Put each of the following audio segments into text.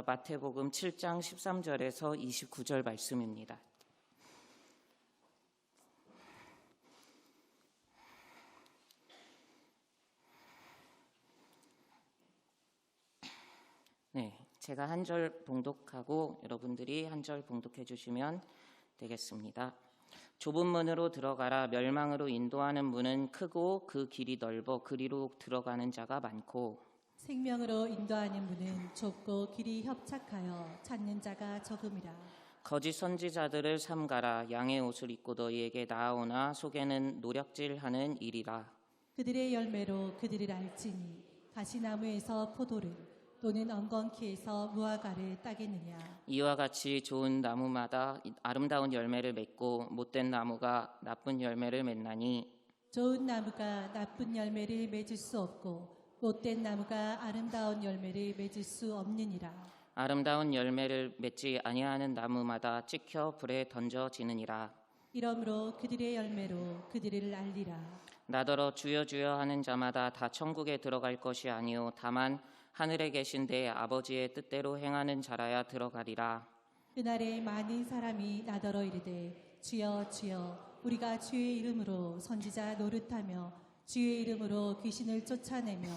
마태복음 7장 13절에서 29절 말씀입니다. 네, 제가 한 절 봉독하고 여러분들이 한 절 봉독해 주시면 되겠습니다. 좁은 문으로 들어가라. 멸망으로 인도하는 문은 크고 그 길이 넓어 그리로 들어가는 자가 많고 생명으로 인도하는 문은 좁고 길이 협착하여 찾는 자가 적음이라. 거짓 선지자들을 삼가라. 양의 옷을 입고 너희에게 나아오나 속에는 노략질하는 일이라. 그들의 열매로 그들을 알지니 가시나무에서 포도를 또는 엉겅퀴에서 무화과를 따겠느냐. 이와 같이 좋은 나무마다 아름다운 열매를 맺고 못된 나무가 나쁜 열매를 맺나니 좋은 나무가 나쁜 열매를 맺을 수 없고 못된 나무가 아름다운 열매를 맺을 수 없느니라. 아름다운 열매를 맺지 아니하는 나무마다 찍혀 불에 던져지느니라. 이러므로 그들의 열매로 그들을 알리라. 나더러 주여 주여 하는 자마다 다 천국에 들어갈 것이 아니요 다만 하늘에 계신 내 아버지의 뜻대로 행하는 자라야 들어가리라. 그날에 많은 사람이 나더러 이르되 주여 주여 우리가 주의 이름으로 선지자 노릇하며 주의 이름으로 귀신을 쫓아내며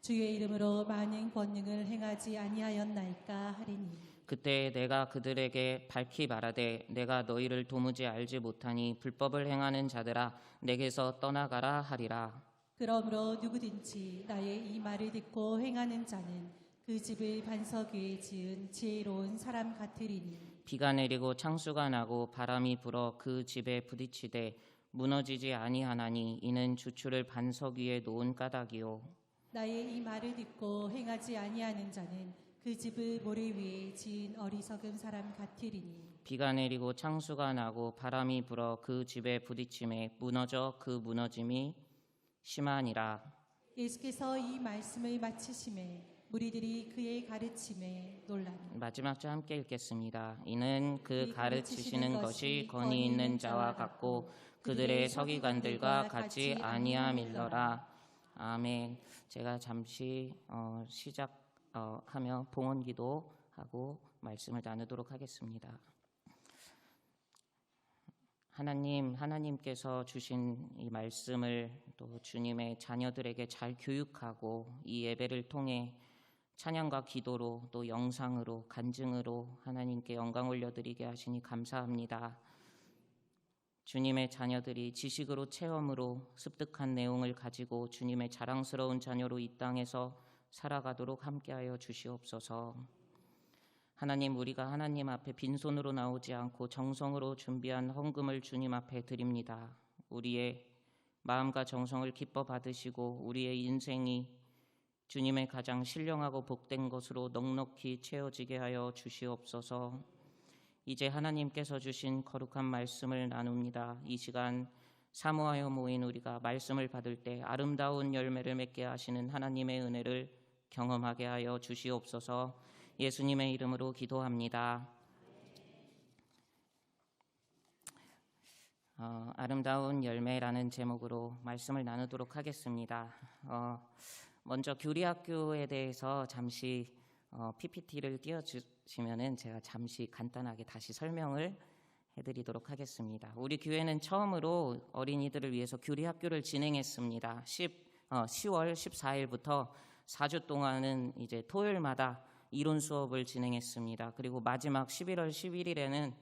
주의 이름으로 많은 권능을 행하지 아니하였나이까 하리니. 그때 내가 그들에게 밝히 말하되 내가 너희를 도무지 알지 못하니 불법을 행하는 자들아 내게서 떠나가라 하리라. 그러므로 누구든지 나의 이 말을 듣고 행하는 자는 그 집을 반석 위에 지은 지혜로운 사람 같으리니. 비가 내리고 창수가 나고 바람이 불어 그 집에 부딪히되 무너지지 아니하나니 이는 주추를 반석 위에 놓은 까닭이요. 나의 이 말을 듣고 행하지 아니하는 자는 그 집을 모래 위에 지은 어리석은 사람 같으리니. 비가 내리고 창수가 나고 바람이 불어 그 집에 부딪힘에 무너져 그 무너짐이 심하니라. 예수께서 이 말씀을 마치심에 무리들이 그의 가르침에 놀라니. 마지막 절 함께 읽겠습니다. 이는 그 가르치시는 것이 권위 있는 자와 같고 그들의 서기관들과 같이 아니함일러라. 아멘. 제가 잠시 시작하며 봉헌기도 하고 말씀을 나누도록 하겠습니다. 하나님께서 주신 이 말씀을 또 주님의 자녀들에게 잘 교육하고 이 예배를 통해 찬양과 기도로 또 영상으로 간증으로 하나님께 영광 올려드리게 하시니 감사합니다. 주님의 자녀들이 지식으로 체험으로 습득한 내용을 가지고 주님의 자랑스러운 자녀로 이 땅에서 살아가도록 함께하여 주시옵소서. 하나님, 우리가 하나님 앞에 빈손으로 나오지 않고 정성으로 준비한 헌금을 주님 앞에 드립니다. 우리의 마음과 정성을 기뻐 받으시고 우리의 인생이 주님의 가장 신령하고 복된 것으로 넉넉히 채워지게 하여 주시옵소서. 이제 하나님께서 주신 거룩한 말씀을 나눕니다. 이 시간 사모하여 모인 우리가 말씀을 받을 때 아름다운 열매를 맺게 하시는 하나님의 은혜를 경험하게 하여 주시옵소서. 예수님의 이름으로 기도합니다. 아름다운 열매라는 제목으로 말씀을 나누도록 하겠습니다. 먼저 교리학교에 대해서 잠시 PPT를 띄워주시면 제가 잠시 간단하게 다시 설명을 해드리도록 하겠습니다. 우리 교회는 처음으로 어린이들을 위해서 교리학교를 진행했습니다. 10월 14일부터 4주 동안은 이제 토요일마다 이론 수업을 진행했습니다. 그리고 마지막 11월 11일에는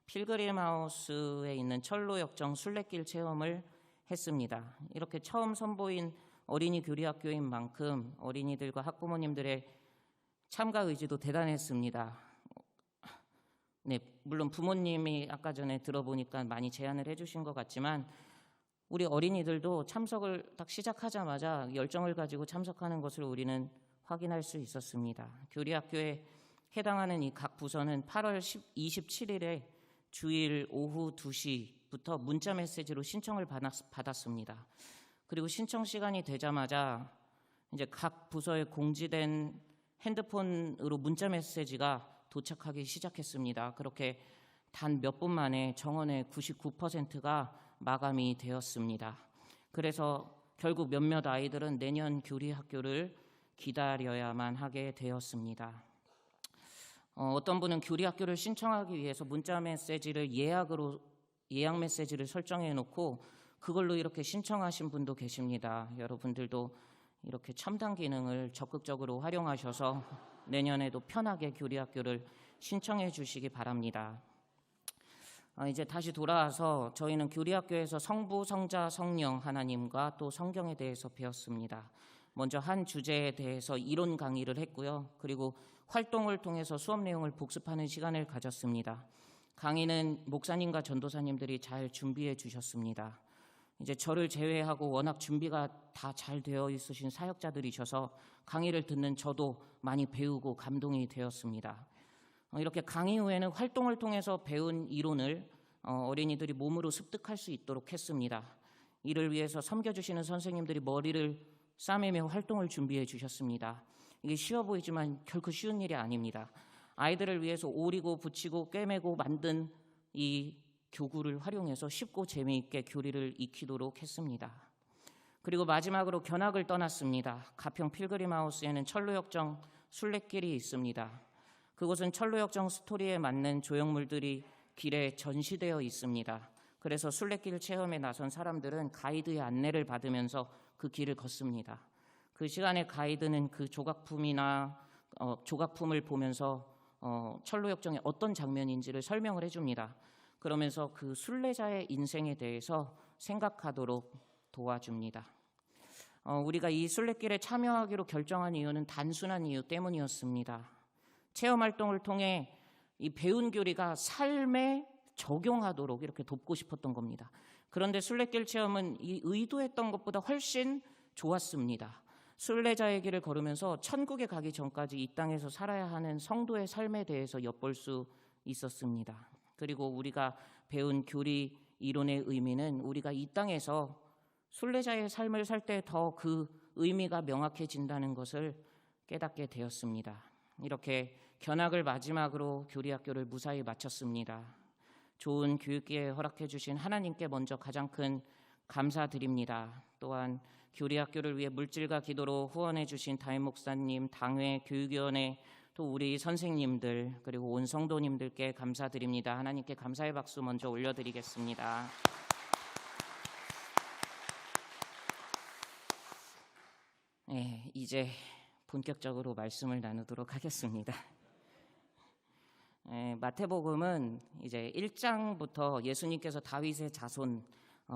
필그림 하우스에 있는 철로역정 순례길 체험을 했습니다. 이렇게 처음 선보인 어린이 교리학교인 만큼 어린이들과 학부모님들의 참가 의지도 대단했습니다. 네, 물론 부모님이 아까 전에 들어보니까 많이 제안을 해주신 것 같지만 우리 어린이들도 참석을 딱 시작하자마자 열정을 가지고 참석하는 것을 우리는 확인할 수 있었습니다. 교리학교에 해당하는 이 각 부서는 8월 27일에 주일 오후 2시부터 문자 메시지로 신청을 받았습니다. 그리고 신청 시간이 되자마자 이제 각 부서에 공지된 핸드폰으로 문자 메시지가 도착하기 시작했습니다. 그렇게 단 몇 분 만에 정원의 99%가 마감이 되었습니다. 그래서 결국 몇몇 아이들은 내년 교리학교를 기다려야만 하게 되었습니다. 어떤 분은 교리학교를 신청하기 위해서 문자 메시지를 예약 메시지를 설정해 놓고 그걸로 이렇게 신청하신 분도 계십니다. 여러분들도 이렇게 첨단 기능을 적극적으로 활용하셔서 내년에도 편하게 교리학교를 신청해 주시기 바랍니다. 이제 다시 돌아와서 저희는 교리학교에서 성부, 성자, 성령 하나님과 또 성경에 대해서 배웠습니다. 먼저 한 주제에 대해서 이론 강의를 했고요. 그리고 활동을 통해서 수업 내용을 복습하는 시간을 가졌습니다. 강의는 목사님과 전도사님들이 잘 준비해 주셨습니다. 이제 저를 제외하고 워낙 준비가 다 잘 되어 있으신 사역자들이셔서 강의를 듣는 저도 많이 배우고 감동이 되었습니다. 이렇게 강의 후에는 활동을 통해서 배운 이론을 어린이들이 몸으로 습득할 수 있도록 했습니다. 이를 위해서 섬겨주시는 선생님들이 머리를 싸매며 활동을 준비해 주셨습니다. 이게 쉬워 보이지만 결코 쉬운 일이 아닙니다. 아이들을 위해서 오리고 붙이고 꿰매고 만든 이 교구를 활용해서 쉽고 재미있게 교리를 익히도록 했습니다. 그리고 마지막으로 견학을 떠났습니다. 가평 필그림하우스에는 철로역정 순례길이 있습니다. 그곳은 철로역정 스토리에 맞는 조형물들이 길에 전시되어 있습니다. 그래서 순례길 체험에 나선 사람들은 가이드의 안내를 받으면서 그 길을 걷습니다. 그 시간에 가이드는 그 조각품을 보면서 철로역정의 어떤 장면인지를 설명을 해줍니다. 그러면서 그 순례자의 인생에 대해서 생각하도록 도와줍니다. 우리가 이 순례길에 참여하기로 결정한 이유는 단순한 이유 때문이었습니다. 체험활동을 통해 이 배운 교리가 삶에 적용하도록 이렇게 돕고 싶었던 겁니다. 그런데 순례길 체험은 이 의도했던 것보다 훨씬 좋았습니다. 순례자의 길을 걸으면서 천국에 가기 전까지 이 땅에서 살아야 하는 성도의 삶에 대해서 엿볼 수 있었습니다. 그리고 우리가 배운 교리 이론의 의미는 우리가 이 땅에서 순례자의 삶을 살 때 더 그 의미가 명확해진다는 것을 깨닫게 되었습니다. 이렇게 견학을 마지막으로 교리학교를 무사히 마쳤습니다. 좋은 교육기회 허락해 주신 하나님께 먼저 가장 큰 감사드립니다. 또한 교리학교를 위해 물질과 기도로 후원해 주신 담임 목사님, 당회, 교육위원회, 또 우리 선생님들 그리고 온 성도님들께 감사드립니다. 하나님께 감사의 박수 먼저 올려드리겠습니다. 네, 이제 본격적으로 말씀을 나누도록 하겠습니다. 마태복음은 이제 1장부터 예수님께서 다윗의 자손,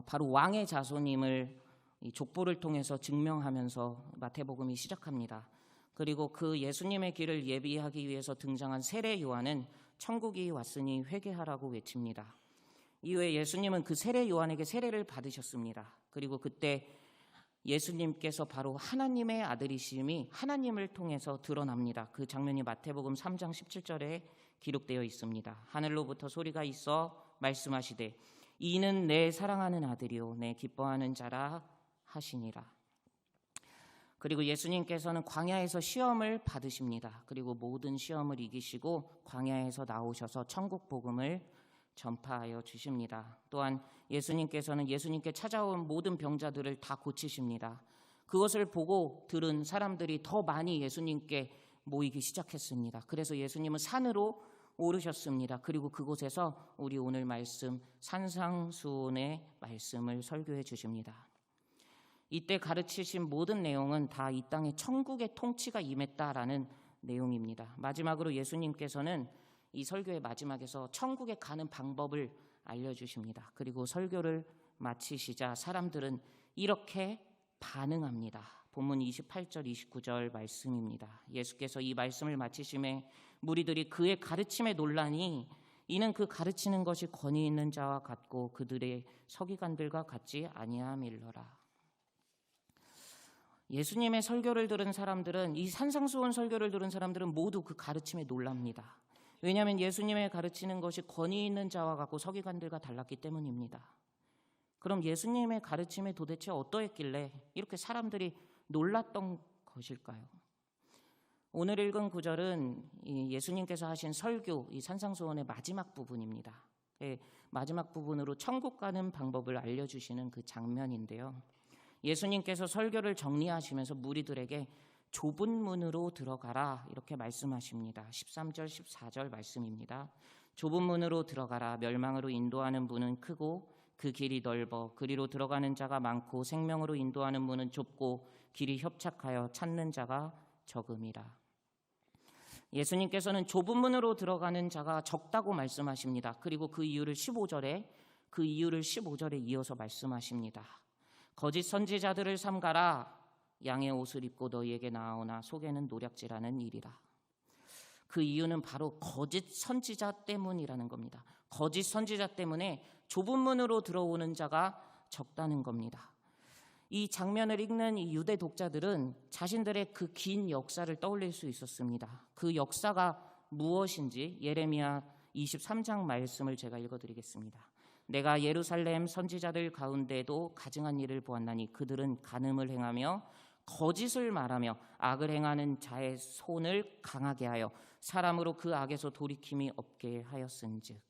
바로 왕의 자손임을 이 족보를 통해서 증명하면서 마태복음이 시작합니다. 그리고 그 예수님의 길을 예비하기 위해서 등장한 세례 요한은 천국이 왔으니 회개하라고 외칩니다. 이후에 예수님은 그 세례 요한에게 세례를 받으셨습니다. 그리고 그때 예수님께서 바로 하나님의 아들이심이 하나님을 통해서 드러납니다. 그 장면이 마태복음 3장 17절에 기록되어 있습니다. 하늘로부터 소리가 있어 말씀하시되 이는 내 사랑하는 아들이요 내 기뻐하는 자라 하시니라. 그리고 예수님께서는 광야에서 시험을 받으십니다. 그리고 모든 시험을 이기시고 광야에서 나오셔서 천국 복음을 전파하여 주십니다. 또한 예수님께서는 예수님께 찾아온 모든 병자들을 다 고치십니다. 그것을 보고 들은 사람들이 더 많이 예수님께 모이기 시작했습니다. 그래서 예수님은 산으로 오르셨습니다. 그리고 그곳에서 우리 오늘 말씀 산상수훈의 말씀을 설교해 주십니다. 이때 가르치신 모든 내용은 다 이 땅에 천국의 통치가 임했다라는 내용입니다. 마지막으로 예수님께서는 이 설교의 마지막에서 천국에 가는 방법을 알려주십니다. 그리고 설교를 마치시자 사람들은 이렇게 반응합니다. 본문 28절 29절 말씀입니다. 예수께서 이 말씀을 마치심에 무리들이 그의 가르침에 놀라니 이는 그 가르치는 것이 권위 있는 자와 같고 그들의 서기관들과 같지 아니함일러라. 예수님의 설교를 들은 사람들은 이 산상수훈 설교를 들은 사람들은 모두 그 가르침에 놀랍니다. 왜냐하면 예수님의 가르치는 것이 권위 있는 자와 같고 서기관들과 달랐기 때문입니다. 그럼 예수님의 가르침이 도대체 어떠했길래 이렇게 사람들이 놀랐던 것일까요? 오늘 읽은 구절은 예수님께서 하신 설교, 이 산상수훈의 마지막 부분입니다. 마지막 부분으로 천국 가는 방법을 알려주시는 그 장면인데요. 예수님께서 설교를 정리하시면서 무리들에게 좁은 문으로 들어가라 이렇게 말씀하십니다. 13절 14절 말씀입니다. 좁은 문으로 들어가라. 멸망으로 인도하는 문은 크고 그 길이 넓어 그리로 들어가는 자가 많고 생명으로 인도하는 문은 좁고 길이 협착하여 찾는 자가 적음이라. 예수님께서는 좁은 문으로 들어가는 자가 적다고 말씀하십니다. 그리고 그 이유를 15절에 이어서 말씀하십니다. 거짓 선지자들을 삼가라. 양의 옷을 입고 너희에게 나아오나 속에는 노략질하는 일이라. 그 이유는 바로 거짓 선지자 때문이라는 겁니다. 거짓 선지자 때문에 좁은 문으로 들어오는 자가 적다는 겁니다. 이 장면을 읽는 이 유대 독자들은 자신들의 그 긴 역사를 떠올릴 수 있었습니다. 그 역사가 무엇인지 예레미야 23장 말씀을 제가 읽어드리겠습니다. 내가 예루살렘 선지자들 가운데도 가증한 일을 보았나니 그들은 간음을 행하며 거짓을 말하며 악을 행하는 자의 손을 강하게 하여 사람으로 그 악에서 돌이킴이 없게 하였은즉.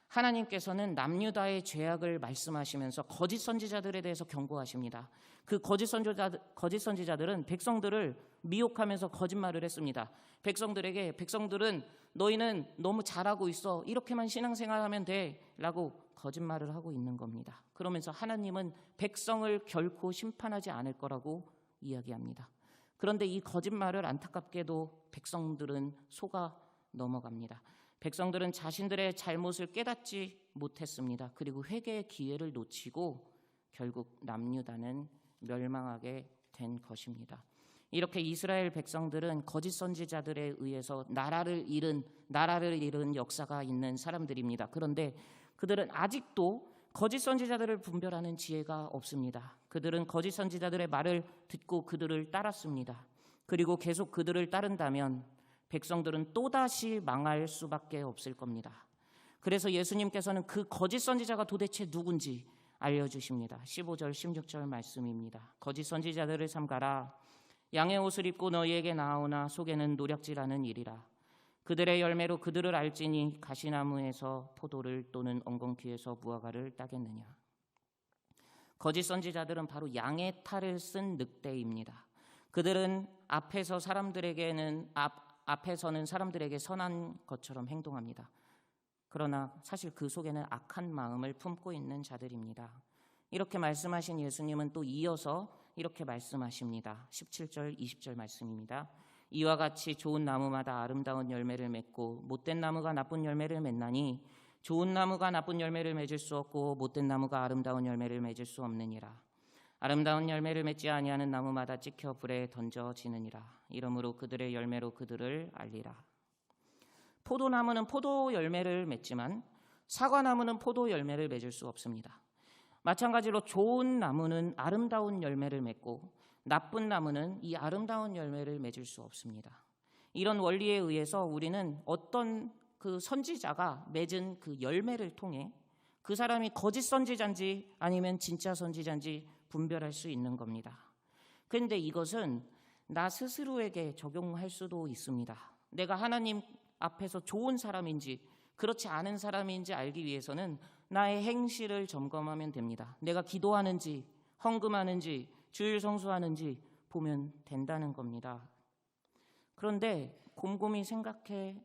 하나님께서는 남유다의 죄악을 말씀하시면서 거짓 선지자들에 대해서 경고하십니다. 그 거짓 선지자들은 백성들을 미혹하면서 거짓말을 했습니다. 백성들은 너희는 너무 잘하고 있어, 이렇게만 신앙생활하면 돼 라고 거짓말을 하고 있는 겁니다. 그러면서 하나님은 백성을 결코 심판하지 않을 거라고 이야기합니다. 그런데 이 거짓말을 안타깝게도 백성들은 속아 넘어갑니다. 백성들은 자신들의 잘못을 깨닫지 못했습니다. 그리고 회개의 기회를 놓치고 결국 남유다는 멸망하게 된 것입니다. 이렇게 이스라엘 백성들은 거짓 선지자들에 의해서 나라를 잃은 역사가 있는 사람들입니다. 그런데 그들은 아직도 거짓 선지자들을 분별하는 지혜가 없습니다. 그들은 거짓 선지자들의 말을 듣고 그들을 따랐습니다. 그리고 계속 그들을 따른다면 백성들은 또다시 망할 수밖에 없을 겁니다. 그래서 예수님께서는 그 거짓 선지자가 도대체 누군지 알려주십니다. 15절 16절 말씀입니다. 거짓 선지자들을 삼가라. 양의 옷을 입고 너희에게 나아오나 속에는 노략질하는 일이라. 그들의 열매로 그들을 알지니 가시나무에서 포도를 또는 엉겅퀴에서 무화과를 따겠느냐. 거짓 선지자들은 바로 양의 탈을 쓴 늑대입니다. 그들은 앞에서는 사람들에게 선한 것처럼 행동합니다. 그러나 사실 그 속에는 악한 마음을 품고 있는 자들입니다. 이렇게 말씀하신 예수님은 또 이어서 이렇게 말씀하십니다. 17절 20절 말씀입니다. 이와 같이 좋은 나무마다 아름다운 열매를 맺고 못된 나무가 나쁜 열매를 맺나니 좋은 나무가 나쁜 열매를 맺을 수 없고 못된 나무가 아름다운 열매를 맺을 수 없느니라. 아름다운 열매를 맺지 아니하는 나무마다 찍혀 불에 던져지느니라. 이러므로 그들의 열매로 그들을 알리라. 포도나무는 포도 열매를 맺지만 사과나무는 포도 열매를 맺을 수 없습니다. 마찬가지로 좋은 나무는 아름다운 열매를 맺고 나쁜 나무는 이 아름다운 열매를 맺을 수 없습니다. 이런 원리에 의해서 우리는 어떤 그 선지자가 맺은 그 열매를 통해 그 사람이 거짓 선지자인지 아니면 진짜 선지자인지 분별할 수 있는 겁니다. 그런데 이것은 나 스스로에게 적용할 수도 있습니다. 내가 하나님 앞에서 좋은 사람인지 그렇지 않은 사람인지 알기 위해서는 나의 행실을 점검하면 됩니다. 내가 기도하는지 헌금하는지 주일 성수하는지 보면 된다는 겁니다. 그런데 곰곰이 생각해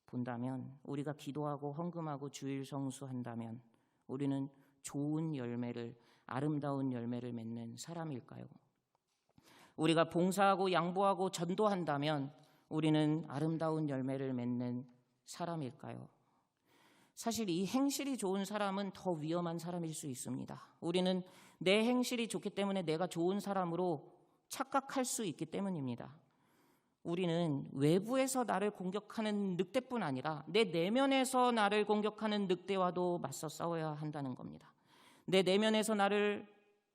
본다면 우리가 기도하고 헌금하고 주일 성수한다면 우리는 좋은 열매를 아름다운 열매를 맺는 사람일까요? 우리가 봉사하고 양보하고 전도한다면 우리는 아름다운 열매를 맺는 사람일까요? 사실 이 행실이 좋은 사람은 더 위험한 사람일 수 있습니다. 우리는 내 행실이 좋기 때문에 내가 좋은 사람으로 착각할 수 있기 때문입니다. 우리는 외부에서 나를 공격하는 늑대뿐 아니라 내 내면에서 나를 공격하는 늑대와도 맞서 싸워야 한다는 겁니다. 내 내면에서 나를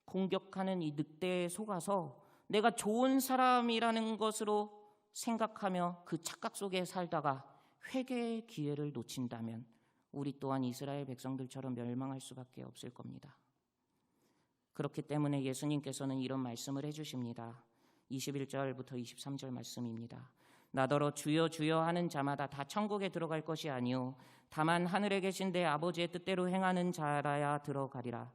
공격하는 이 늑대에 속아서 내가 좋은 사람이라는 것으로 생각하며 그 착각 속에 살다가 회개의 기회를 놓친다면 우리 또한 이스라엘 백성들처럼 멸망할 수밖에 없을 겁니다. 그렇기 때문에 예수님께서는 이런 말씀을 해주십니다. 21절부터 23절 말씀입니다. 나더러 주여 주여 하는 자마다 다 천국에 들어갈 것이 아니요 다만 하늘에 계신 내 아버지의 뜻대로 행하는 자라야 들어가리라.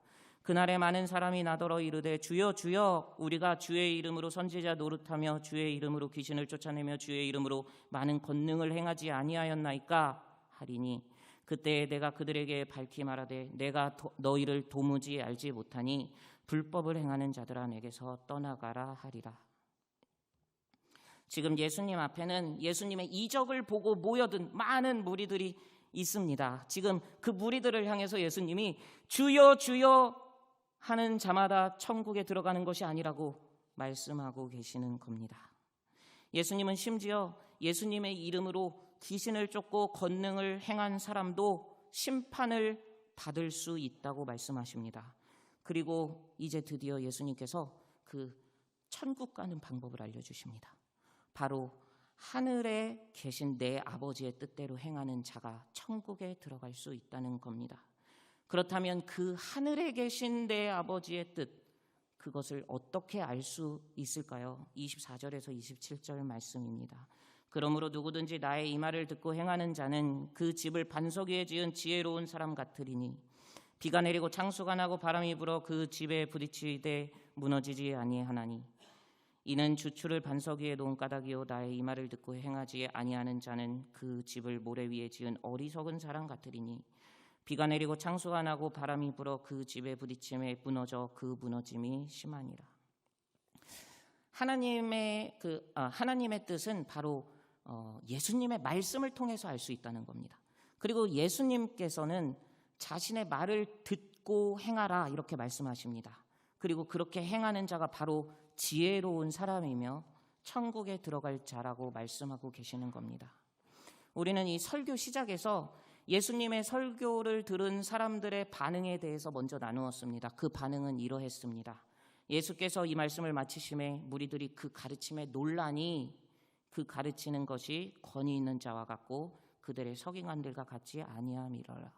그날에 많은 사람이 나더러 이르되 주여 주여 우리가 주의 이름으로 선지자 노릇하며 주의 이름으로 귀신을 쫓아내며 주의 이름으로 많은 권능을 행하지 아니하였나이까 하리니 그때 내가 그들에게 밝히 말하되 내가 너희를 도무지 알지 못하니 불법을 행하는 자들아 내게서 떠나가라 하리라. 지금 예수님 앞에는 예수님의 이적을 보고 모여든 많은 무리들이 있습니다. 지금 그 무리들을 향해서 예수님이 주여 주여 하는 자마다 천국에 들어가는 것이 아니라고 말씀하고 계시는 겁니다. 예수님은 심지어 예수님의 이름으로 귀신을 쫓고 권능을 행한 사람도 심판을 받을 수 있다고 말씀하십니다. 그리고 이제 드디어 예수님께서 그 천국 가는 방법을 알려주십니다. 바로 하늘에 계신 내 아버지의 뜻대로 행하는 자가 천국에 들어갈 수 있다는 겁니다. 그렇다면 그 하늘에 계신 내 아버지의 뜻, 그것을 어떻게 알 수 있을까요? 24절에서 27절 말씀입니다. 그러므로 누구든지 나의 이 말을 듣고 행하는 자는 그 집을 반석 위에 지은 지혜로운 사람 같으리니 비가 내리고 창수가 나고 바람이 불어 그 집에 부딪히되 무너지지 아니하나니 이는 주추를 반석 위에 놓은 까닭이요 나의 이 말을 듣고 행하지 아니하는 자는 그 집을 모래 위에 지은 어리석은 사람 같으리니 비가 내리고 창수가 나고 바람이 불어 그 집에 부딪힘에 무너져 그 무너짐이 심하니라. 하나님의 뜻은 바로 예수님의 말씀을 통해서 알 수 있다는 겁니다. 그리고 예수님께서는 자신의 말을 듣고 행하라 이렇게 말씀하십니다. 그리고 그렇게 행하는 자가 바로 지혜로운 사람이며 천국에 들어갈 자라고 말씀하고 계시는 겁니다. 우리는 이 설교 시작에서 예수님의 설교를 들은 사람들의 반응에 대해서 먼저 나누었습니다. 그 반응은 이러했습니다. 예수께서 이 말씀을 마치심에 무리들이 그 가르침에 놀라니 그 가르치는 것이 권위 있는 자와 같고 그들의 서기관들과 같지 아니함이러라.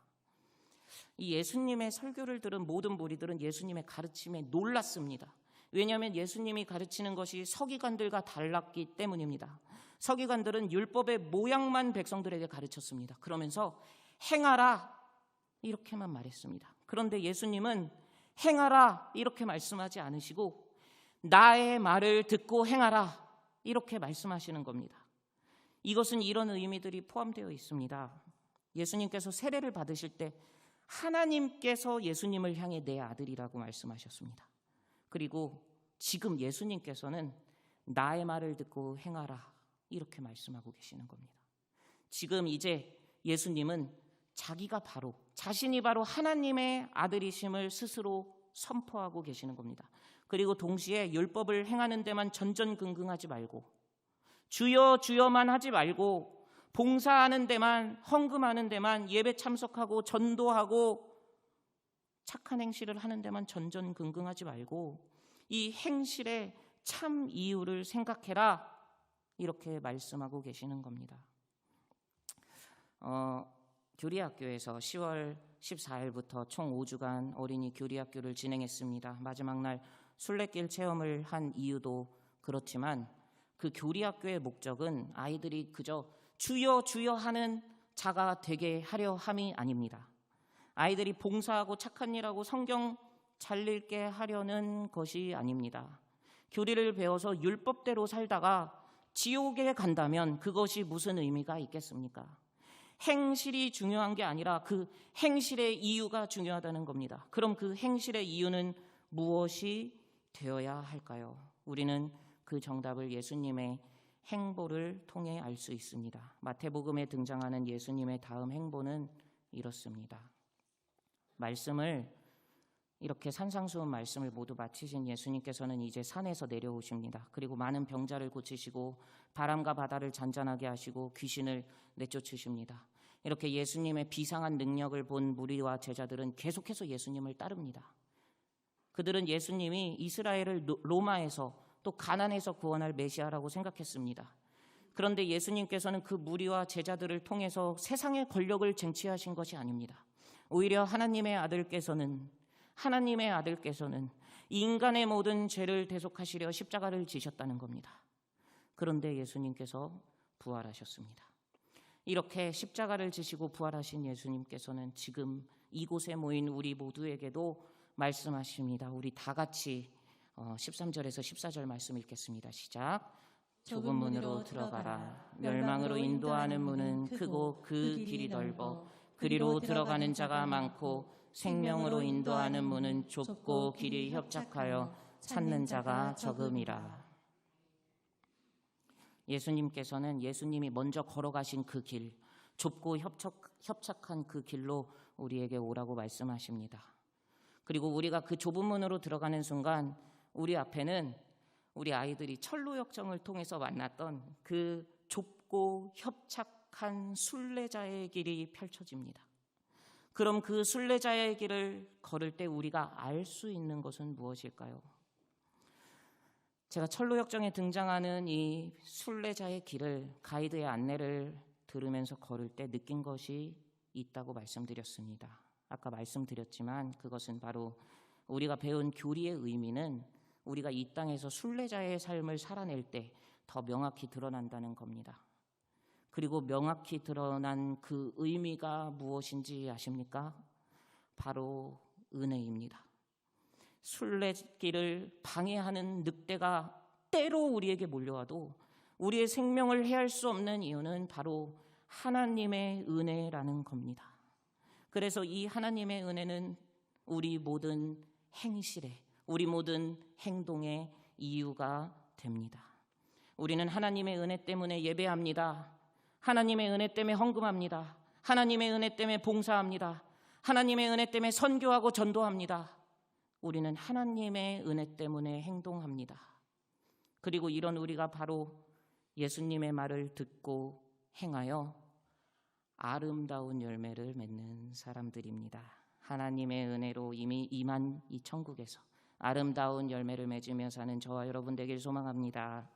이 예수님의 설교를 들은 모든 무리들은 예수님의 가르침에 놀랐습니다. 왜냐하면 예수님이 가르치는 것이 서기관들과 달랐기 때문입니다. 서기관들은 율법의 모양만 백성들에게 가르쳤습니다. 그러면서 행하라 이렇게만 말했습니다. 그런데 예수님은 행하라 이렇게 말씀하지 않으시고 나의 말을 듣고 행하라 이렇게 말씀하시는 겁니다. 이것은 이런 의미들이 포함되어 있습니다. 예수님께서 세례를 받으실 때 하나님께서 예수님을 향해 내 아들이라고 말씀하셨습니다. 그리고 지금 예수님께서는 나의 말을 듣고 행하라 이렇게 말씀하고 계시는 겁니다. 지금 이제 예수님은 자신이 바로 하나님의 아들이심을 스스로 선포하고 계시는 겁니다. 그리고 동시에 율법을 행하는 데만 전전긍긍하지 말고 주여 주여만 하지 말고 봉사하는 데만 헌금하는 데만 예배 참석하고 전도하고 착한 행실을 하는 데만 전전긍긍하지 말고 이 행실의 참 이유를 생각해라 이렇게 말씀하고 계시는 겁니다. 교리학교에서 10월 14일부터 총 5주간 어린이 교리학교를 진행했습니다. 마지막 날 순례길 체험을 한 이유도 그렇지만 그 교리학교의 목적은 아이들이 그저 주여 주여 하는 자가 되게 하려 함이 아닙니다. 아이들이 봉사하고 착한 일하고 성경 잘 읽게 하려는 것이 아닙니다. 교리를 배워서 율법대로 살다가 지옥에 간다면 그것이 무슨 의미가 있겠습니까? 행실이 중요한 게 아니라 그 행실의 이유가 중요하다는 겁니다. 그럼 그 행실의 이유는 무엇이 되어야 할까요? 우리는 그 정답을 예수님의 행보를 통해 알 수 있습니다. 마태복음에 등장하는 예수님의 다음 행보는 이렇습니다. 말씀을 이렇게 산상수훈 말씀을 모두 마치신 예수님께서는 이제 산에서 내려오십니다. 그리고 많은 병자를 고치시고 바람과 바다를 잔잔하게 하시고 귀신을 내쫓으십니다. 이렇게 예수님의 비상한 능력을 본 무리와 제자들은 계속해서 예수님을 따릅니다. 그들은 예수님이 이스라엘을 로마에서 또 가난에서 구원할 메시아라고 생각했습니다. 그런데 예수님께서는 그 무리와 제자들을 통해서 세상의 권력을 쟁취하신 것이 아닙니다. 오히려 하나님의 아들께서는 인간의 모든 죄를 대속하시려 십자가를 지셨다는 겁니다. 그런데 예수님께서 부활하셨습니다. 이렇게 십자가를 지시고 부활하신 예수님께서는 지금 이곳에 모인 우리 모두에게도 말씀하십니다. 우리 다 같이 13절에서 14절 말씀 읽겠습니다. 시작. 좁은 문으로 들어가라. 멸망으로 인도하는 문은 크고 그 길이 넓어 그리로 들어가는 자가 많고 생명으로 인도하는 문은 좁고 길이 협착하여 찾는 자가 적음이라. 예수님께서는 예수님이 먼저 걸어가신 그 길, 좁고 협착한 그 길로 우리에게 오라고 말씀하십니다. 그리고 우리가 그 좁은 문으로 들어가는 순간 우리 앞에는 우리 아이들이 철로역정을 통해서 만났던 그 좁고 협착한 순례자의 길이 펼쳐집니다. 그럼 그 순례자의 길을 걸을 때 우리가 알 수 있는 것은 무엇일까요? 제가 철로역정에 등장하는 이 순례자의 길을 가이드의 안내를 들으면서 걸을 때 느낀 것이 있다고 말씀드렸습니다. 아까 말씀드렸지만 그것은 바로 우리가 배운 교리의 의미는 우리가 이 땅에서 순례자의 삶을 살아낼 때 더 명확히 드러난다는 겁니다. 그리고 명확히 드러난 그 의미가 무엇인지 아십니까? 바로 은혜입니다. 순례길을 방해하는 늑대가 때로 우리에게 몰려와도 우리의 생명을 해할 수 없는 이유는 바로 하나님의 은혜라는 겁니다. 그래서 이 하나님의 은혜는 우리 모든 행실에, 우리 모든 행동의 이유가 됩니다. 우리는 하나님의 은혜 때문에 예배합니다. 하나님의 은혜 때문에 헌금합니다. 하나님의 은혜 때문에 봉사합니다. 하나님의 은혜 때문에 선교하고 전도합니다. 우리는 하나님의 은혜 때문에 행동합니다. 그리고 이런 우리가 바로 예수님의 말을 듣고 행하여 아름다운 열매를 맺는 사람들입니다. 하나님의 은혜로 이미 임한 이 천국에서 아름다운 열매를 맺으며 사는 저와 여러분 되길 소망합니다.